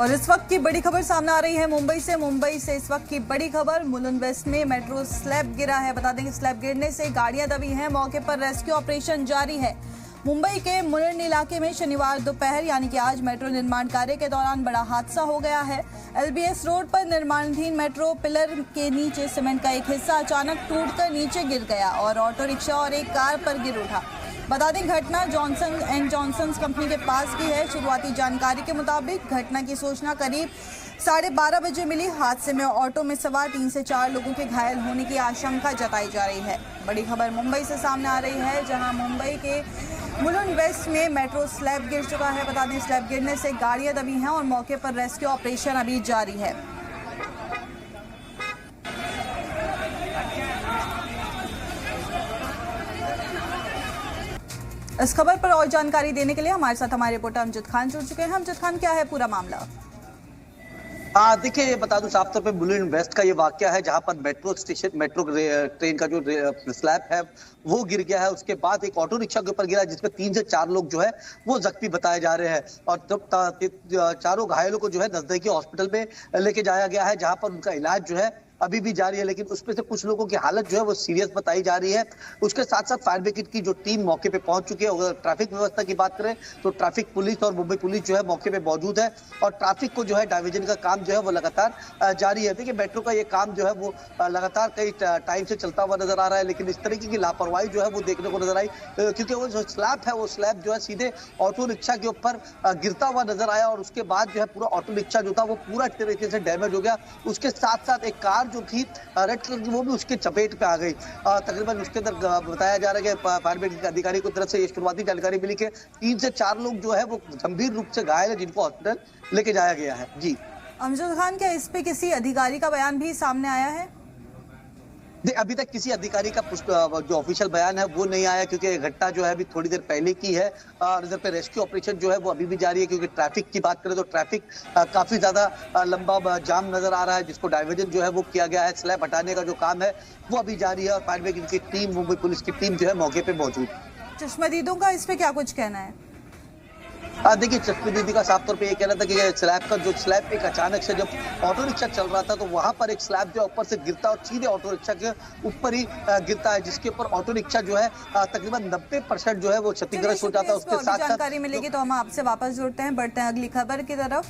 और इस वक्त की बड़ी खबर सामने आ रही है मुंबई से इस वक्त की बड़ी खबर। मुलुंड वेस्ट में मेट्रो स्लैब गिरा है। बता दें कि स्लैब गिरने से गाड़ियां दबी हैं। मौके पर रेस्क्यू ऑपरेशन जारी है। मुंबई के मुलुंड इलाके में शनिवार दोपहर यानी कि आज मेट्रो निर्माण कार्य के दौरान बड़ा हादसा हो गया है। एलबीएस रोड पर निर्माणाधीन मेट्रो पिलर के नीचे सीमेंट का एक हिस्सा अचानक टूटकर नीचे गिर गया और ऑटो रिक्शा और एक कार पर गिर उठा। बता दें घटना जॉनसन एंड जॉनसन कंपनी के पास की है। शुरुआती जानकारी के मुताबिक घटना की सूचना करीब 12:30 बजे मिली। हादसे में ऑटो में सवार 3 से 4 लोगों के घायल होने की आशंका जताई जा रही है। बड़ी खबर मुंबई से सामने आ रही है, जहां मुंबई के मुलुंड वेस्ट में मेट्रो स्लैब गिर चुका है। बता दें स्लैब गिरने से गाड़ियां दबी हैं और मौके पर रेस्क्यू ऑपरेशन अभी जारी है। इस खबर पर और जानकारी देने के लिए हमारे साथ हमारे रिपोर्टर अमजद खान जुड़ चुके हैं। अमजद खान, क्या है पूरा मामला? देखिए, ये बता दूं साफ तौर पे मुलुंड वेस्ट का ये वाकया है, जहां पर मेट्रो ट्रेन का जो स्लैब है वो गिर गया है। उसके बाद एक ऑटो रिक्शा के ऊपर गिरा, जिसमें 3 से 4 लोग जो है वो जख्मी बताए जा रहे हैं और जब चारों घायलों को जो है नजदीकी हॉस्पिटल में लेके जाया गया है, जहां पर उनका इलाज जो है अभी भी जारी है। लेकिन उसमें से कुछ लोगों की हालत जो है वो सीरियस बताई जा रही है। उसके साथ साथ फायर ब्रिगेड की जो टीम मौके पे पहुंच चुकी है। अगर ट्रैफिक व्यवस्था की बात करें तो ट्रैफिक पुलिस और मुंबई पुलिस जो है मौके पे मौजूद है और ट्रैफिक को जो है डाइवर्जन का काम जो है वो लगातार जारी है। देखिए, मेट्रो का ये काम जो है वो लगातार कई टाइम से चलता हुआ नजर आ रहा है, लेकिन इस तरीके की लापरवाही जो है वो देखने को नजर आई, क्योंकि वो जो स्लैब है वो स्लैब जो है सीधे ऑटो रिक्शा के ऊपर गिरता हुआ नजर आया और उसके बाद जो है पूरा ऑटो रिक्शा जो था वो पूरा तरीके से डैमेज हो गया। उसके साथ साथ एक कार जो थी रेड कलर की वो भी उसके चपेट पे आ गई। तकरीबन उसके अंदर बताया जा रहा है कि फायर ब्रिगेड के अधिकारी की तरफ से ये शुरुआती जानकारी मिली कि 3 से 4 लोग जो है वो गंभीर रूप से घायल है, जिनको हॉस्पिटल लेके जाया गया है। जी अमजद खान, क्या इस पे किसी अधिकारी का बयान भी सामने आया है? अभी तक किसी अधिकारी का जो ऑफिशियल बयान है वो नहीं आया, क्योंकि घटना जो है अभी थोड़ी देर पहले की है और इधर पे रेस्क्यू ऑपरेशन जो है वो अभी भी जारी है। क्योंकि ट्रैफिक की बात करें तो ट्रैफिक काफी ज्यादा लंबा जाम नजर आ रहा है, जिसको डाइवर्जन जो है वो किया गया है। स्लैब हटाने का जो काम है वो अभी जारी है और फायर ब्रिगेड की टीम, मुंबई पुलिस की टीम जो है मौके पे मौजूद। चश्मदीदों का इस पे क्या कुछ कहना है? देखिए, चश्मी दीदी का साफ तौर पे ये कहना था कि स्लैब एक अचानक से जब ऑटो रिक्शा चल रहा था तो वहां पर एक स्लैब जो ऊपर से गिरता है और सीधे ऑटो रिक्शा के ऊपर ही गिरता है, जिसके ऊपर ऑटो रिक्शा जो है तकरीबन 90% जो है वो क्षतिग्रस्त हो जाता है। उसके साथ जानकारी मिलेगी तो हम आपसे वापस जुड़ते हैं। बढ़ते हैं अगली खबर की तरफ।